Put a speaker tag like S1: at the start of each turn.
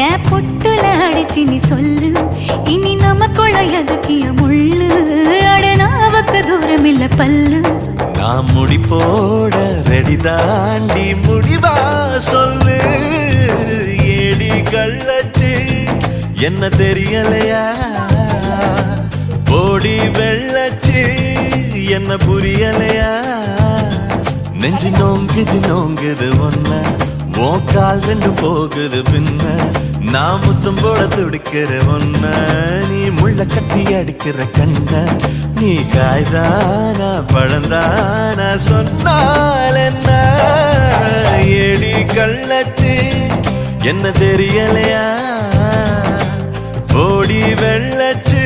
S1: ஏன் பொட்டுல அடிச்சு நீ சொல்லு, இனி நமக்குள்ள எதுக்கிய முள்ளு, அடனாவுக்கு தூரம் இல்ல பல்லு.
S2: நான் முடி போட ரெடி தாண்டி முடிவா சொல்லு, ஏடி கள்ளச்சு என்ன தெரியலையா, போடி வெள்ளச்சு என்ன புரியலையா, நெஞ்சு நோங்குது நோங்குது ஒன்ன, மோக்கால் ரெண்டு போகுது பின்ன, நான் முத்தம் போட துடிக்கிற ஒன்ன, நீ முள்ள கட்டி அடிக்கிற கண்ண, நீ காய்தானா பழந்தானா சொன்னால் என்ன, ஏடி கள்ளச்சு என்ன தெரியலையா, ஓடி வெள்ளச்சு